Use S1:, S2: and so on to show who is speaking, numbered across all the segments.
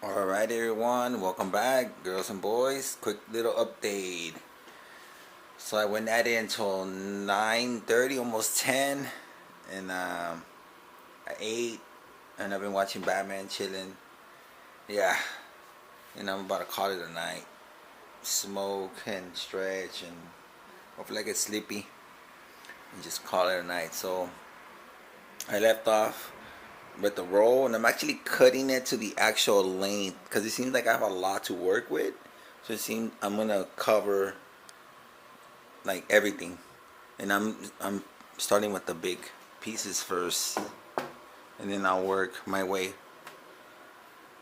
S1: Alright everyone, welcome back, girls and boys. Quick little update. So I went at it until 9:30, almost 10, and I ate, and I've been watching Batman, chilling. Yeah, and I'm about to call it a night. Smoke and stretch, and hopefully I get sleepy and just call it a night. So I left off with the roll, and I'm actually cutting it to the actual length because it seems like I have a lot to work with. So it seems I'm gonna cover like everything, and I'm starting with the big pieces first, and then I'll work my way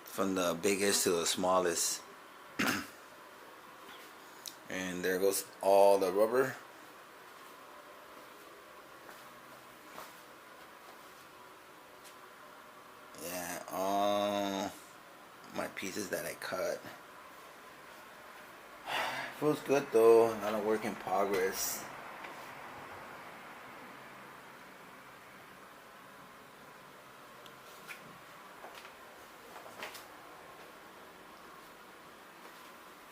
S1: from the biggest to the smallest. And there goes all the rubber. Yeah, all my pieces that I cut. Feels good though, not a work in progress.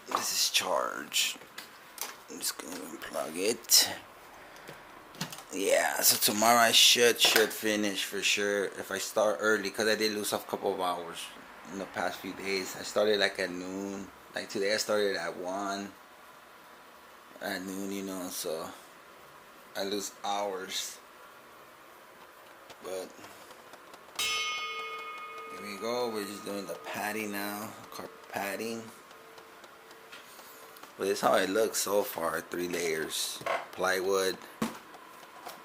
S1: This is charged. I'm just gonna unplug it. Yeah, so tomorrow I should finish for sure if I start early, because I did lose a couple of hours in the past few days. I started like at noon. Like today I started at 1 at noon, so I lose hours. But here we go. We're just doing the padding now, carpet padding. But this is how it looks so far. 3 layers, plywood,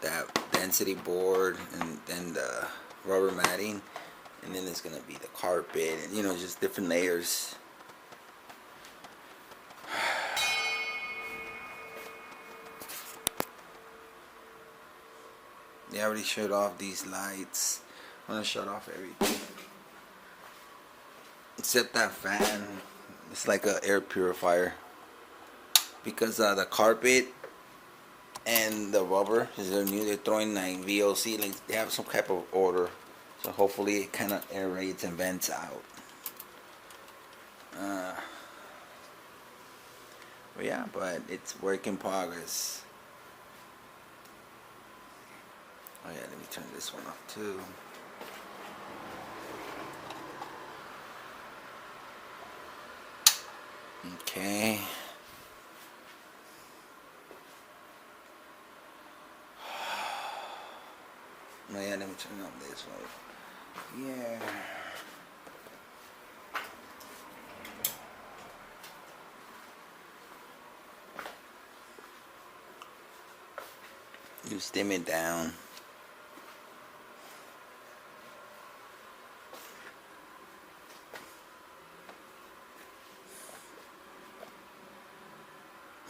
S1: that density board, and then the rubber matting, and then it's gonna be the carpet, and just different layers. They already shut off these lights. I'm gonna shut off everything except that fan. It's like an air purifier, because the carpet and the rubber is new. They're throwing like VOC, like they have some type of order, so hopefully it kind of aerates and vents out. But yeah, but it's work in progress. Oh yeah, let me turn this one off too. Okay. Oh yeah, let me turn on this one. Yeah. You stim it down.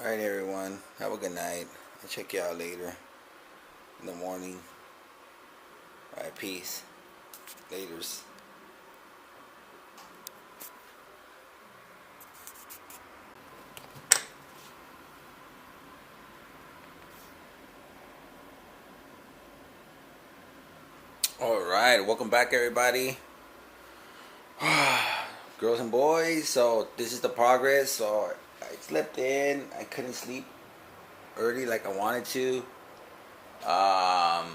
S1: Alright everyone, have a good night. I'll check you out later in the morning. Alright, peace. Laters. Alright, welcome back everybody. Girls and boys, so this is the progress. So I slept in. I couldn't sleep early like I wanted to. I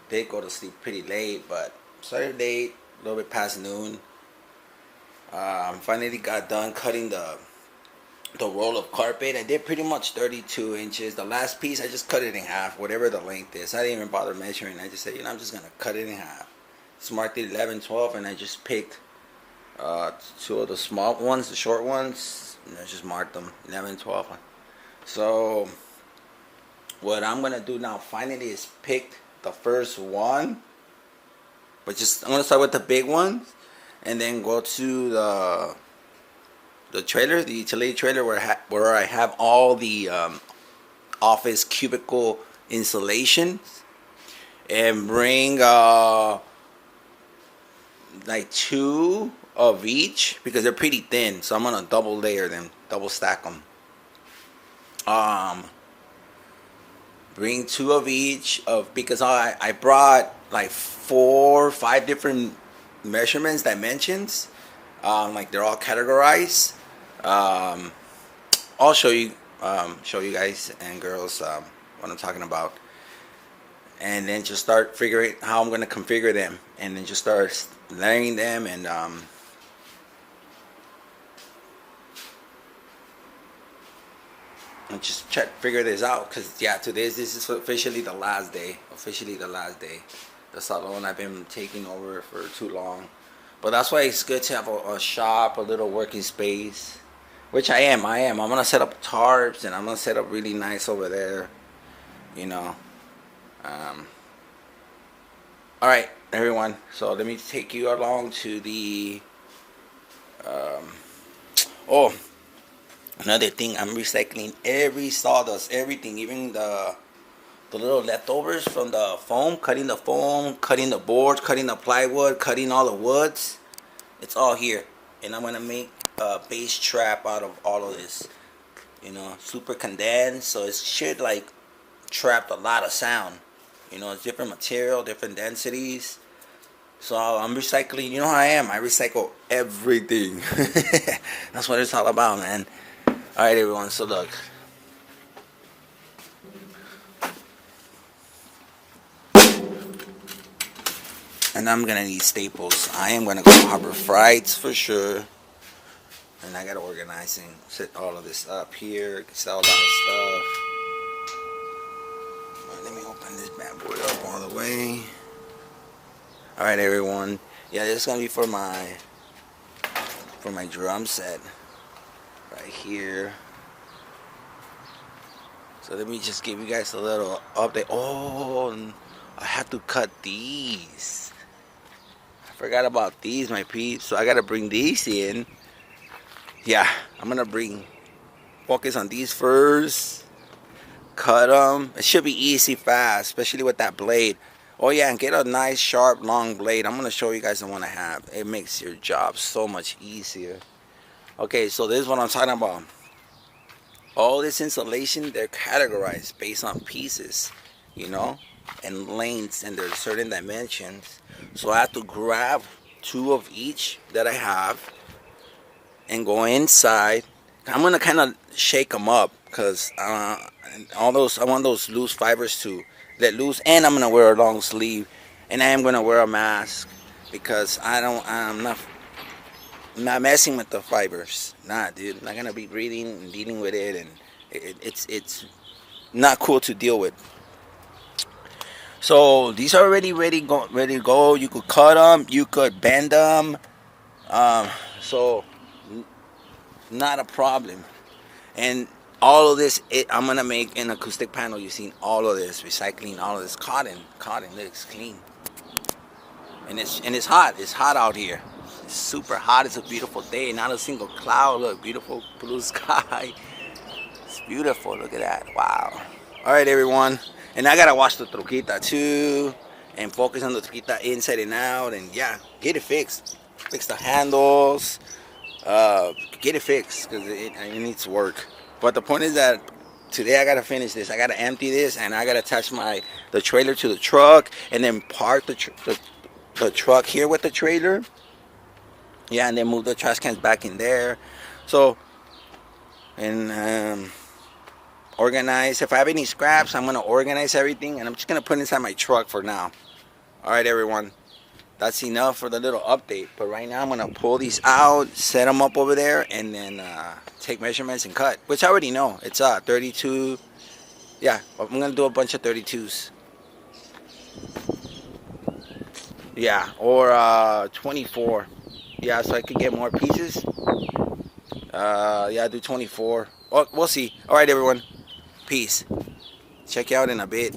S1: did go to sleep pretty late, but started late, a little bit past noon. Finally got done cutting the roll of carpet. I did pretty much 32 inches. The last piece, I just cut it in half, whatever the length is. I didn't even bother measuring. I just said, I'm just going to cut it in half. It's marked it 11, 12, and I just picked 2 of the small ones, the short ones, and I just marked them 11, 12. So what I'm going to do now finally is pick the first one. But I'm going to start with the big ones, and then go to the trailer, the utility trailer, where I have all the office cubicle insulations, and bring like 2 of each, because they're pretty thin. So I'm gonna double layer them, double stack them. Bring 2 of each because I brought like 4 or 5 different measurements, dimensions. like they're all categorized. I'll show you guys and girls what I'm talking about, and then just start figuring how I'm gonna configure them, and then just start layering them and just figure this out, because yeah, this is officially the last day. The salon I've been taking over for too long, but that's why it's good to have a shop, a little working space, which I am. I'm gonna set up tarps, and I'm gonna set up really nice over there, you know. All right, everyone, so let me take you along to the oh, another thing. I'm recycling every sawdust, everything, even the little leftovers from the foam, cutting the boards, cutting the plywood, cutting all the woods. It's all here, and I'm gonna make a bass trap out of all of this, you know, super condensed, so it should like trap a lot of sound. You know, it's different material, different densities. So I'm recycling. You know how I am. I recycle everything. That's what it's all about, man. All right, everyone. So look. And I'm gonna need staples. I am gonna go Harbor Freights for sure. And I gotta organize and set all of this up here. Sell a lot of stuff. Let me open this bad boy up all the way. Alright, everyone. Yeah, this is gonna be for my drum set right here. So let me just give you guys a little update. Oh, I have to cut these. I forgot about these, my peeps. So I gotta bring these in. Yeah, I'm gonna focus on these first. Cut them. It should be easy, fast, especially with that blade. Oh yeah, and get a nice sharp long blade. I'm gonna show you guys the one I have. It makes your job so much easier. Okay, so this is what I'm talking about. All this insulation, they're categorized based on pieces, you know, and lengths, and there's certain dimensions. So I have to grab 2 of each that I have and go inside. I'm gonna kind of shake them up, because I want those loose fibers to let loose, and I'm gonna wear a long sleeve, and I am gonna wear a mask, because I'm not messing with the fibers. Nah, dude, I'm not gonna be breathing and dealing with it, and it's not cool to deal with. So these are already ready to go. You could cut them, you could bend them, so not a problem. And all of this, I'm gonna make an acoustic panel using all of this, recycling all of this cotton. Looks clean, and it's hot. It's hot out here. It's super hot. It's a beautiful day. Not a single cloud. Look, beautiful blue sky. It's beautiful. Look at that. Wow. All right, everyone. And I gotta wash the troquita too, and focus on the troquita inside and out. And yeah, get it fixed. Fix the handles. Get it fixed, because it needs work. But the point is that today I gotta finish this. I gotta empty this, and I gotta attach the trailer to the truck, and then park the truck here with the trailer. Yeah, and then move the trash cans back in there. So, and organize. If I have any scraps, I'm gonna organize everything, and I'm just gonna put it inside my truck for now. All right, everyone. That's enough for the little update. But right now I'm gonna pull these out, set them up over there, and then take measurements and cut, which I already know. It's 32. Yeah, I'm gonna do a bunch of 32s. Yeah, or 24. Yeah, so I could get more pieces. Yeah, do 24. Oh, we'll see. All right, everyone. Peace. Check you out in a bit.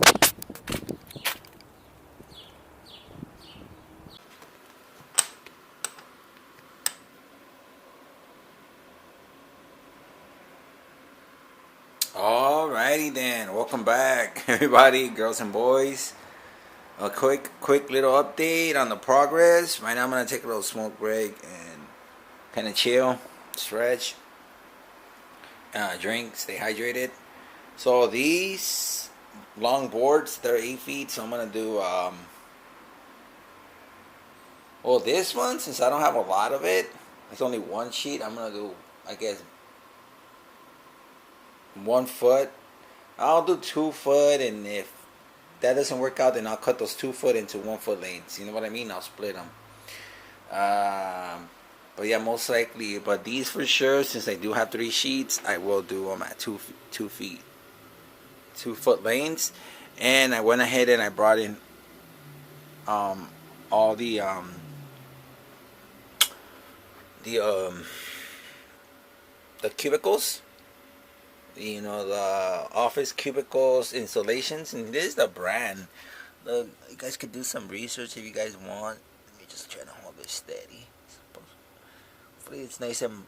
S1: Alrighty then, welcome back everybody, girls and boys. A quick little update on the progress. Right now I'm gonna take a little smoke break and kind of chill, stretch, drink, stay hydrated. So these long boards, they're 8 feet, so I'm gonna do well, this one, since I don't have a lot of it, It's only one sheet. I'm gonna do, I guess, 1 foot. I'll do 2 foot, and if that doesn't work out, then I'll cut those 2 foot into 1 foot lengths. You know what I mean? I'll split them. But yeah, most likely. But these for sure, since I do have 3 sheets, I will do them at 2 foot lengths. And I went ahead and I brought in all the cubicles, you know, the office cubicles installations, and this is the brand. Look, you guys could do some research if you guys want. Let me just try to hold this steady. Hopefully it's nice and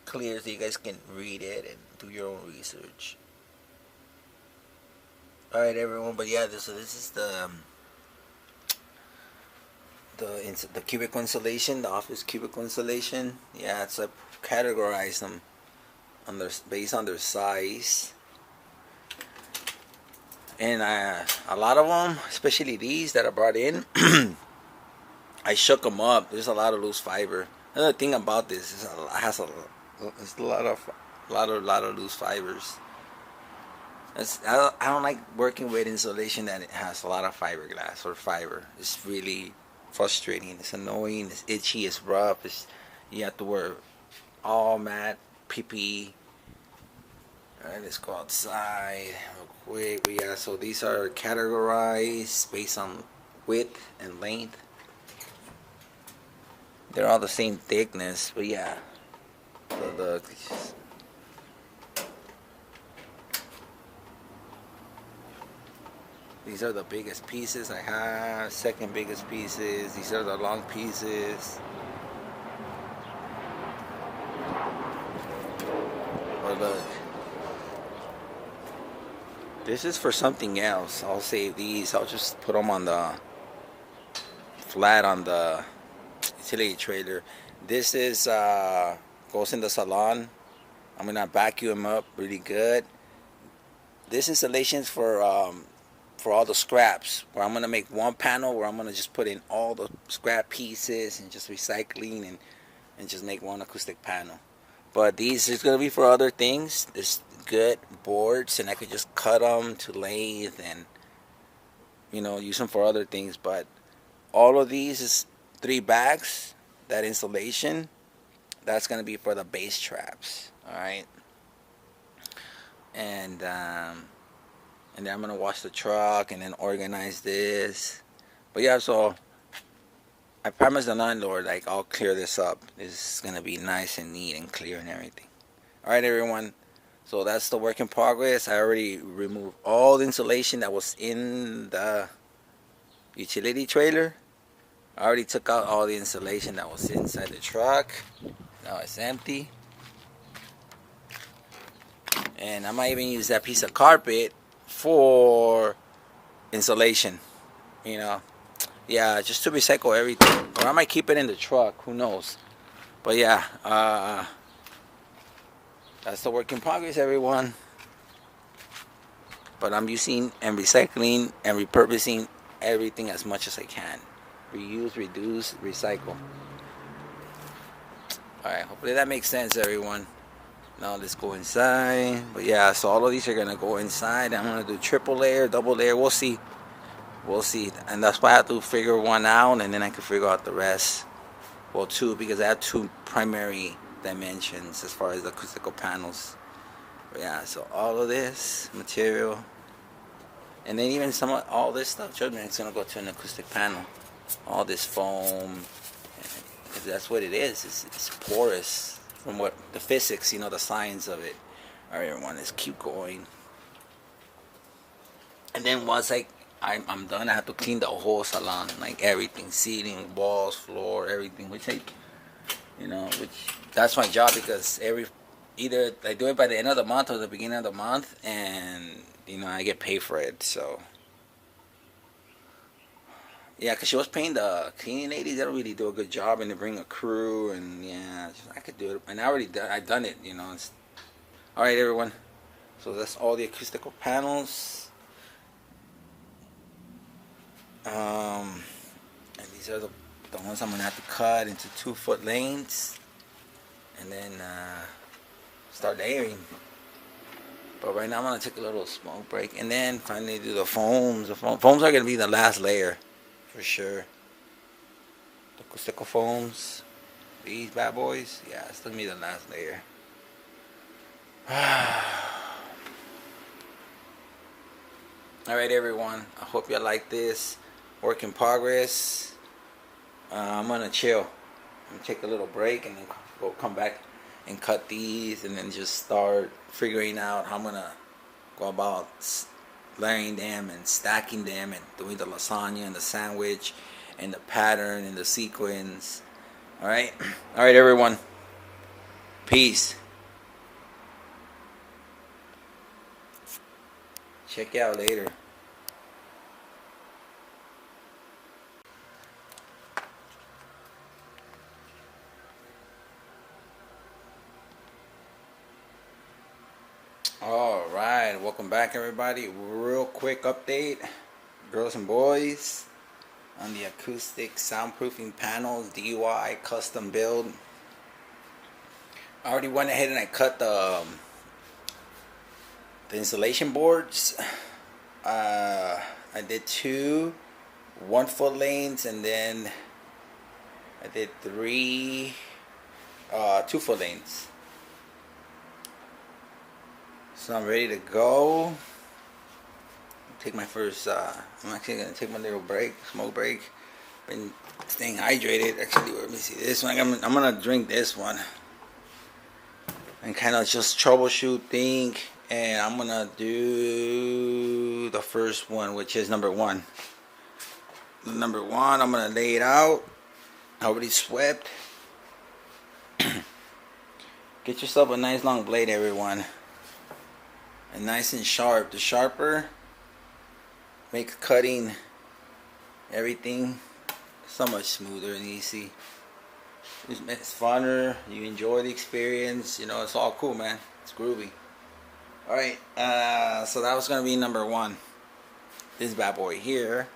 S1: clear so you guys can read it and do your own research. Alright everyone, but yeah, so this is the cubicle insulation, the office cubicle insulation. Yeah, it's like categorize them based on their size, and a lot of them, especially these that I brought in, I shook them up. There's a lot of loose fiber. Another thing about this is it's a lot of loose fibers. I don't like working with insulation that it has a lot of fiberglass or fiber. It's really frustrating. It's annoying. It's itchy. It's rough. You have to wear all matte PPE. Alright, let's go outside real quick. But yeah, so these are categorized based on width and length. They're all the same thickness, but yeah. So look. These are the biggest pieces I have. Second biggest pieces. These are the long pieces. But look. This is for something else. I'll save these. I'll just put them on the flat on the utility trailer. This is goes in the salon. I'm gonna vacuum up really good. This installation is for all the scraps, where I'm gonna make one panel where I'm gonna just put in all the scrap pieces and just recycling and just make one acoustic panel. But these is gonna be for other things. This good boards, and I could just cut them to lathe and, you know, use them for other things. But all of these is 3 bags. That insulation, that's gonna be for the bass traps. All right, and then I'm gonna wash the truck and then organize this. But yeah, so I promised the landlord, like, I'll clear this up. This is gonna be nice and neat and clear and everything. All right, everyone. So that's the work in progress. I already removed all the insulation that was in the utility trailer. I already took out all the insulation that was inside the truck. Now it's empty. And I might even use that piece of carpet for insulation. You know, yeah, just to recycle everything. Or I might keep it in the truck. Who knows? But yeah, that's the work in progress, everyone. But I'm using and recycling and repurposing everything as much as I can. Reuse, reduce, recycle. Alright, hopefully that makes sense, everyone. Now let's go inside. But yeah, so all of these are gonna go inside. I'm gonna do triple layer, double layer. We'll see. We'll see. And that's why I have to figure one out, and then I can figure out the rest. Well, 2, because I have 2 primary dimensions as far as the acoustical panels. But yeah, so all of this material, and then even some of all this stuff, children, it's gonna go to an acoustic panel. All this foam, because that's what it is. It's porous from what the physics, you know, the science of it. All right, everyone, let's keep going. And then once I'm done, I have to clean the whole salon, like everything, ceiling, walls, floor, everything. Which that's my job, because either I do it by the end of the month or the beginning of the month, and you know, I get paid for it. So yeah, because she was paying the cleaning ladies. They don't really do a good job, and they bring a crew, and yeah, I could do it. And I've done it, you know. All right, everyone. So that's all the acoustical panels. And these are the the ones I'm gonna have to cut into 2-foot lanes, and then start layering. But right now I'm gonna take a little smoke break, and then finally do the foams. The foams are gonna be the last layer for sure. The Acoustic foams, these bad boys, yeah, it's gonna be the last layer. Alright everyone, I hope you like this work in progress. I'm gonna chill and take a little break, and then come back and cut these, and then just start figuring out how I'm gonna go about layering them and stacking them and doing the lasagna and the sandwich and the pattern and the sequence. Alright everyone, peace. Check you out later. Alright, welcome back everybody. Real quick update, girls and boys, on the acoustic soundproofing panels, DIY custom build. I already went ahead and I cut the insulation boards. I did 2 1-foot lanes, and then I did 3 2-foot lanes. So I'm ready to go. Take my first I'm actually gonna take my little break, smoke break. Been staying hydrated. Actually, let me see this one. I'm gonna drink this one and kind of just troubleshoot, think. And I'm gonna do the first one, which is number 1. Number 1, I'm gonna lay it out. I already swept. Get yourself a nice long blade, everyone, and nice and sharp. The sharper makes cutting everything so much smoother and easy. It's funner. You enjoy the experience. You know, it's all cool, man. It's groovy. Alright, so that was going to be number 1. This bad boy here.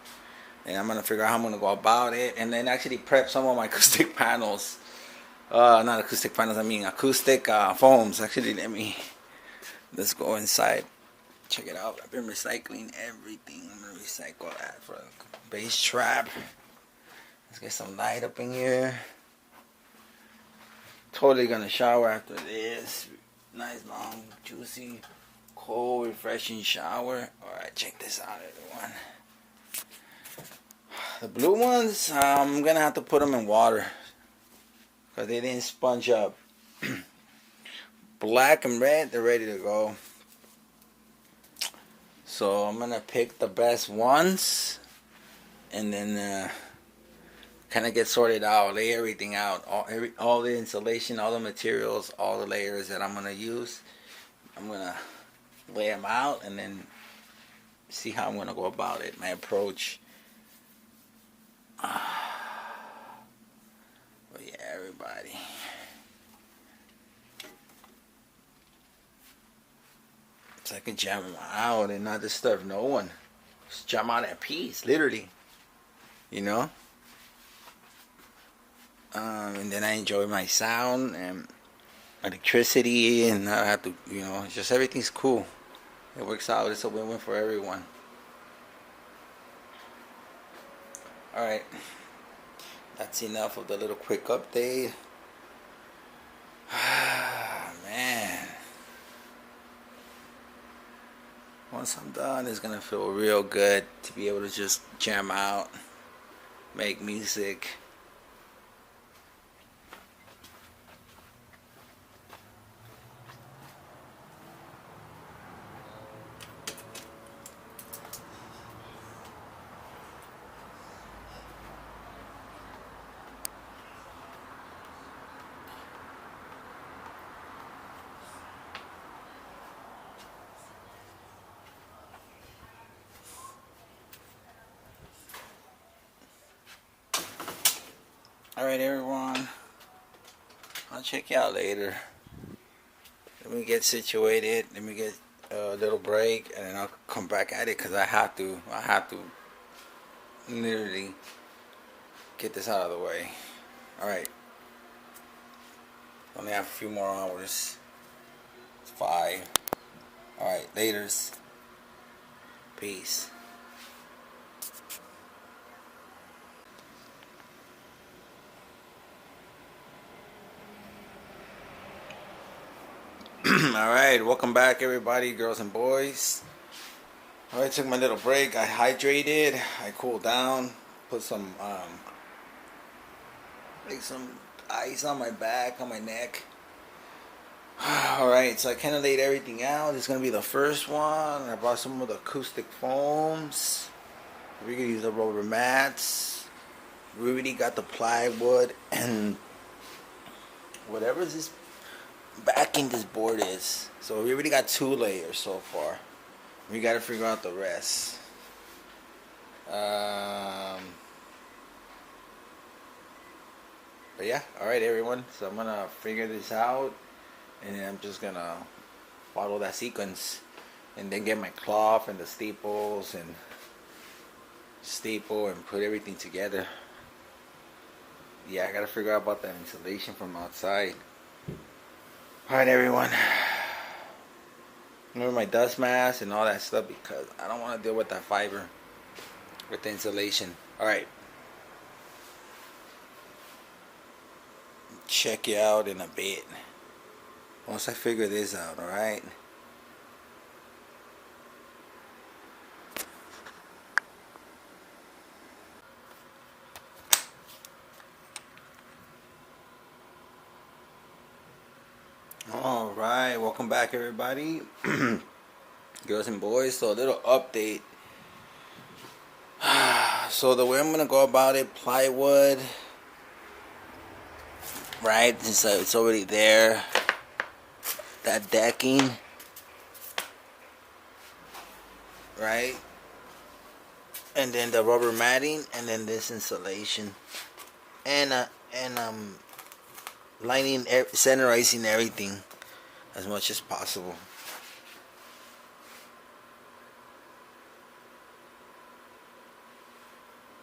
S1: And I'm going to figure out how I'm going to go about it. And then actually prep some of my acoustic panels. Not acoustic panels, I mean acoustic foams. Actually, let's go inside. Check it out. I've been recycling everything. I'm going to recycle that for a bass trap. Let's get some light up in here. Totally going to shower after this. Nice, long, juicy, cold, refreshing shower. Alright, check this out, everyone. The blue ones, I'm going to have to put them in water because they didn't sponge up. Black and red, they're ready to go. So I'm going to pick the best ones and then kind of get sorted out, lay everything out, all the insulation, all the materials, all the layers that I'm going to use. I'm going to lay them out and then see how I'm going to go about it, my approach. But yeah, everybody. So I can jam them out and not disturb no one. Just jam out at peace, literally. You know? And then I enjoy my sound and electricity, and I have to, you know, just everything's cool. It works out. It's a win-win for everyone. Alright, that's enough of the little quick update. Man, once I'm done, it's gonna feel real good to be able to just jam out, make music. Alright everyone, I'll check you out later. Let me get situated, let me get a little break, and then I'll come back at it because I have to literally get this out of the way. Alright. Only have a few more hours. It's 5. Alright, laters. Peace. Alright, welcome back everybody, girls and boys. Alright, took my little break. I hydrated, I cooled down, put some like some ice on my back, on my neck. Alright, so I kind of laid everything out. This is going to be the first one. I bought some of the acoustic foams. We're going to use the rubber mats. We already got the plywood and whatever this backing this board is. So we already got 2 layers so far. We got to figure out the rest. But yeah, alright everyone. So I'm going to figure this out. And then I'm just going to follow that sequence. And then get my cloth and the staples and staple and put everything together. Yeah, I got to figure out about that insulation from outside. Alright everyone. Remember my dust mask and all that stuff because I don't want to deal with that fiber with the insulation. Alright. Check you out in a bit. Once I figure this out, alright? Alright, welcome back everybody. Girls and boys, so a little update. So the way I'm gonna go about it, plywood, right, since it's already there. That decking, right, and then the rubber matting, and then this insulation, and lining, centerizing everything as much as possible.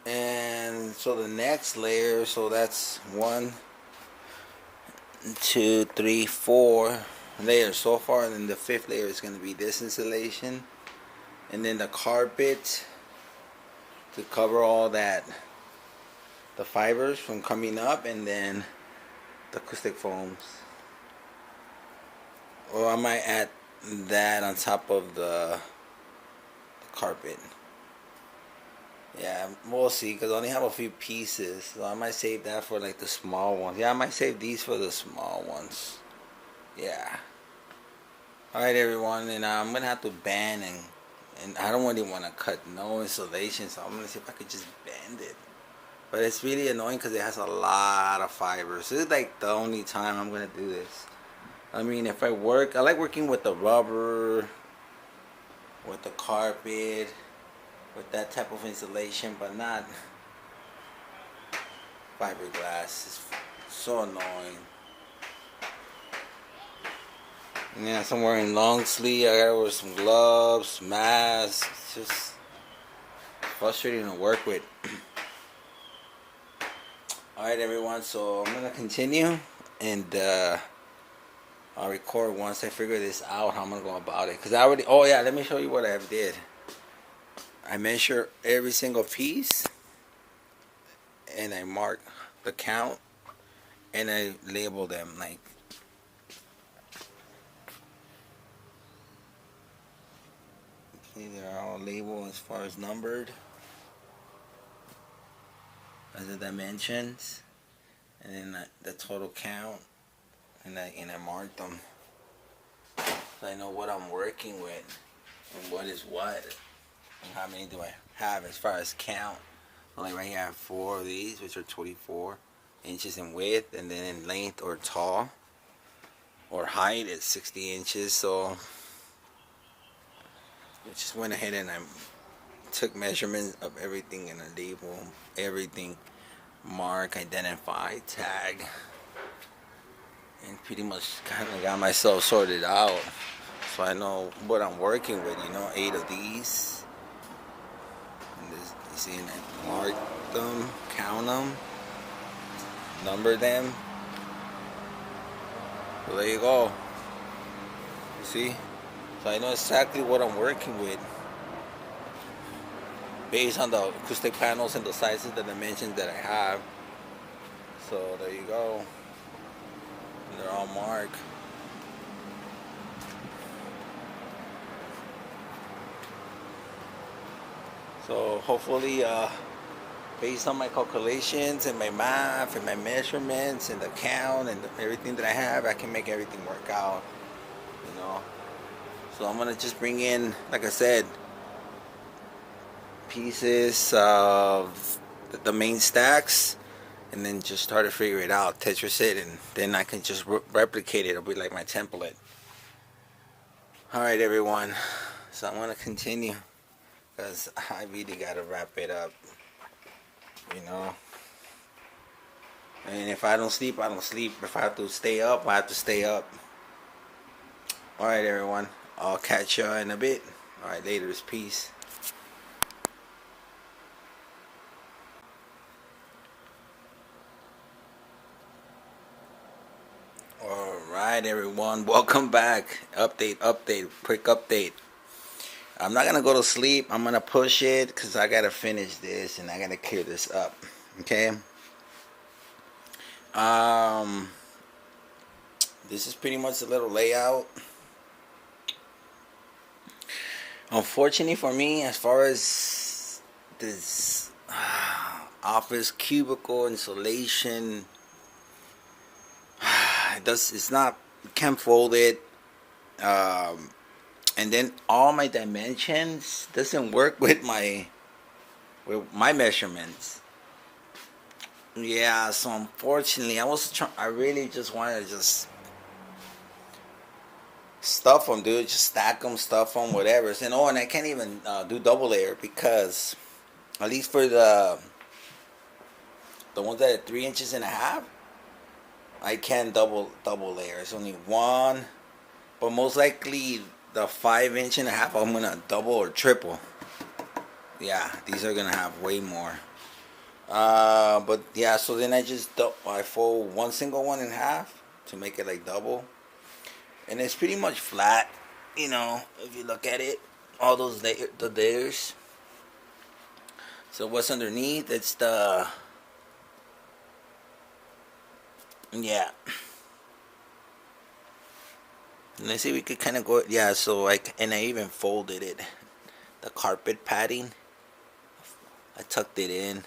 S1: And so the next layer, so that's 1, 2, 3, 4 layers so far, and then the 5th layer is going to be this insulation, and then the carpet to cover all that, the fibers from coming up, and then the acoustic foams. Or I might add that on top of the carpet. Yeah, we'll see, because I only have a few pieces, so I might save that for like the small ones. Yeah, I might save these for the small ones. Yeah. Alright everyone, and I'm going to have to band, and I don't really want to cut no insulation, so I'm going to see if I could just bend it. But it's really annoying because it has a lot of fibers. This is like the only time I'm going to do this. I mean, if I like working with the rubber, with the carpet, with that type of insulation, but not fiberglass. It's so annoying. Yeah, so I'm wearing long sleeve. I gotta wear some gloves, mask. It's just frustrating to work with. Alright everyone, so I'm gonna continue, and I'll record once I figure this out, how I'm gonna go about it. Cause I already, oh yeah, let me show you what I did. I measure every single piece, and I mark the count, and I label them like. They're all labeled as far as numbered as the dimensions, and then the total count, and I mark them so I know what I'm working with and what is what, and how many do I have as far as count. Like right here I have 4 of these, which are 24 inches in width, and then in length or tall or height it's 60 inches. So I just went ahead and I took measurements of everything, and I label everything, mark, identify, tag, and pretty much kind of got myself sorted out, so I know what I'm working with. You know, 8 of these, and this, you see, and I mark them, count them, number them. So there you go. You see? So I know exactly what I'm working with based on the acoustic panels and the sizes, the dimensions that I have. So there you go. And they're all marked. So hopefully, based on my calculations and my math and my measurements and the count and everything that I have, I can make everything work out, you know. So I'm gonna just bring in, like I said, pieces of the main stacks, and then just start to figure it out, Tetris it, and then I can just replicate it. It'll be like my template. Alright everyone, so I'm gonna continue because I really gotta wrap it up, you know. And if I don't sleep, I don't sleep. If I have to stay up, I have to stay up. Alright everyone, I'll catch y'all in a bit. Alright, later, peace. Alright everyone, welcome back. Update, quick update. I'm not gonna go to sleep. I'm gonna push it because I gotta finish this and I gotta clear this up. Okay. This is pretty much a little layout. Unfortunately for me, as far as this office cubicle insulation, it's not, can't fold it. And then all my dimensions doesn't work with my measurements. Yeah, so unfortunately, I really just wanted to just stuff them, dude. Just stack them, stuff them, whatever. And I can't even do double layer because, at least for the ones that are 3.5 inches, I can double layer. It's only one, but most likely the 5.5 inches, I'm gonna double or triple. Yeah, these are gonna have way more. But yeah, so then I fold one single one in half to make it like double, and it's pretty much flat. You know, if you look at it, all those the layers. So what's underneath? It's the yeah. Let's see, we could kind of go, yeah, so I even folded it, the carpet padding, I tucked it in.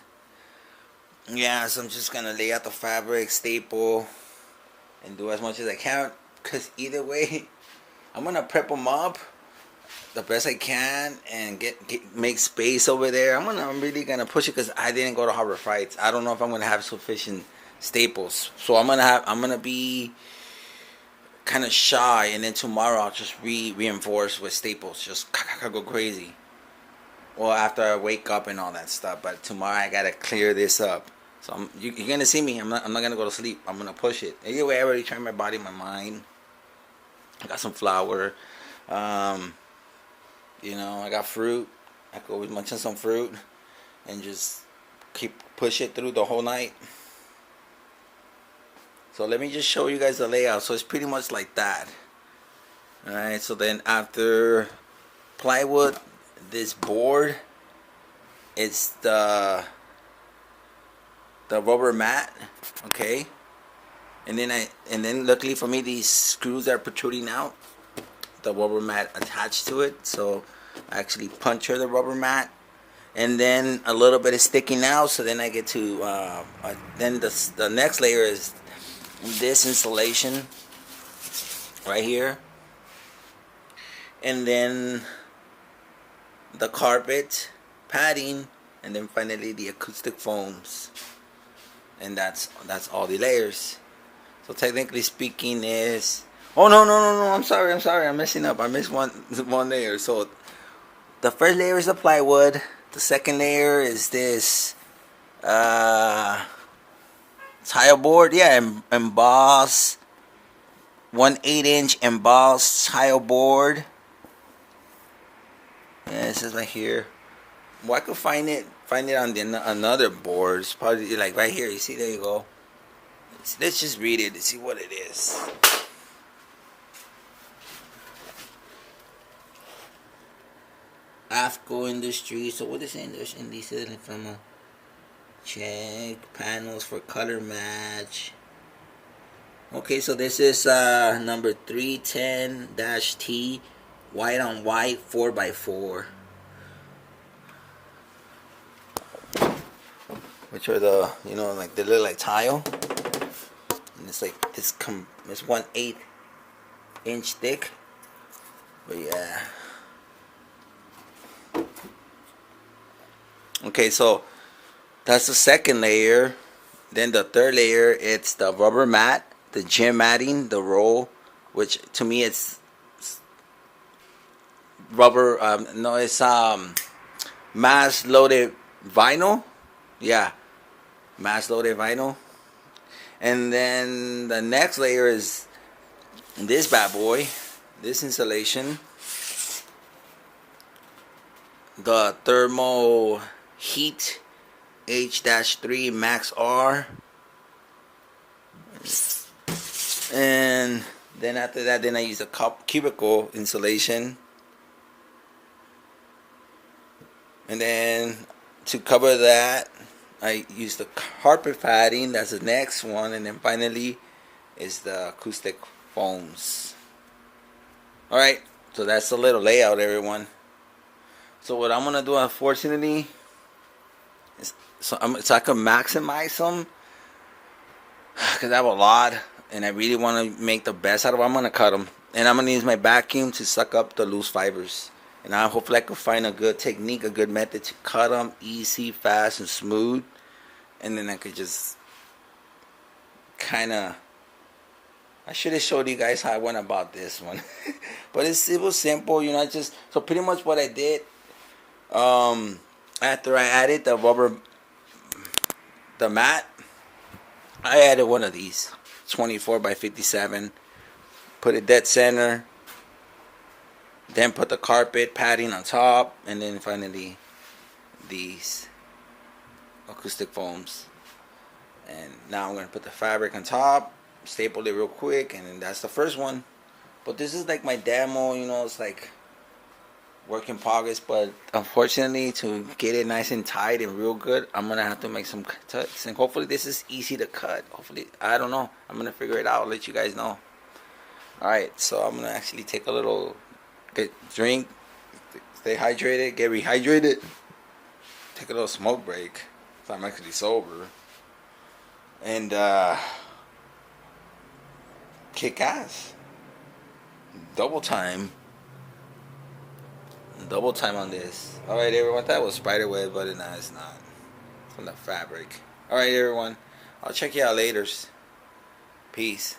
S1: Yeah, so I'm just going to lay out the fabric, staple, and do as much as I can, because either way, I'm going to prep them up the best I can, and make space over there. I'm really going to push it, because I didn't go to Harbor Freights. I don't know if I'm going to have sufficient staples, so I'm going to be kind of shy, and then tomorrow I'll just reinforce with staples, just go crazy. Well, after I wake up and all that stuff, but tomorrow I gotta clear this up. So you're gonna see me. I'm not gonna go to sleep. I'm gonna push it. Anyway, I already trained my body, my mind. I got some flour. You know, I got fruit. I could always munch on some fruit and just push it through the whole night. So let me just show you guys the layout. So it's pretty much like that. Alright, so then after plywood, this board, it's the rubber mat, okay? And then luckily for me, these screws are protruding out, the rubber mat attached to it. So I actually puncture the rubber mat, and then a little bit is sticking out. So then I get to then the next layer is this insulation right here, and then the carpet padding, and then finally the acoustic foams, and that's all the layers. So technically speaking is, oh no, I'm sorry, I'm messing up. I missed one layer. So the first layer is the plywood, the second layer is this tile board, yeah, embossed 1/8 inch embossed tile board. Yeah, it says right here. Well, I could find it on another board. It's probably like right here. You see, there you go. let's just read it to see what it is. AFCO industry. So what is English? And this is from a check panels for color match. Okay, so this is number 310-T, white on white, 4x4. Which are the, you know, like they look like tile. And it's like this it's 1/8 inch thick. But yeah. Okay, so that's the second layer. Then the third layer, it's the rubber mat, the gym matting, the roll, which to me it's rubber. No, it's mass loaded vinyl. Yeah, mass loaded vinyl. And then the next layer is this bad boy, this insulation, the thermal heat H-3 Max R. And then after that, then I use a cubicle insulation. And then to cover that, I use the carpet padding. That's the next one. And then finally is the acoustic foams. Alright, so that's a little layout, everyone. So what I'm going to do, unfortunately, is so I can maximize them, because I have a lot and I really want to make the best out of them. I'm going to cut them. And I'm going to use my vacuum to suck up the loose fibers. And hopefully I can find a good technique, a good method to cut them easy, fast, and smooth. And then I could just kind of, I should have showed you guys how I went about this one. But it was simple, you know. So pretty much what I did, after I added the mat, I added one of these 24x57, put it dead center, then put the carpet padding on top, and then finally these acoustic foams. And now I'm going to put the fabric on top, staple it real quick, and then that's the first one. But this is like my demo, you know. It's like work in progress, but unfortunately, to get it nice and tight and real good, I'm gonna have to make some cuts, and hopefully this is easy to cut. Hopefully, I don't know, I'm gonna figure it out. I'll let you guys know. Alright, so I'm gonna actually take a little drink, stay hydrated, get rehydrated, take a little smoke break if I'm actually sober, and kick ass. Double time on this. Alright, everyone, that was spider web, but no, it's not. It's from the fabric. Alright, everyone, I'll check you out later. Peace.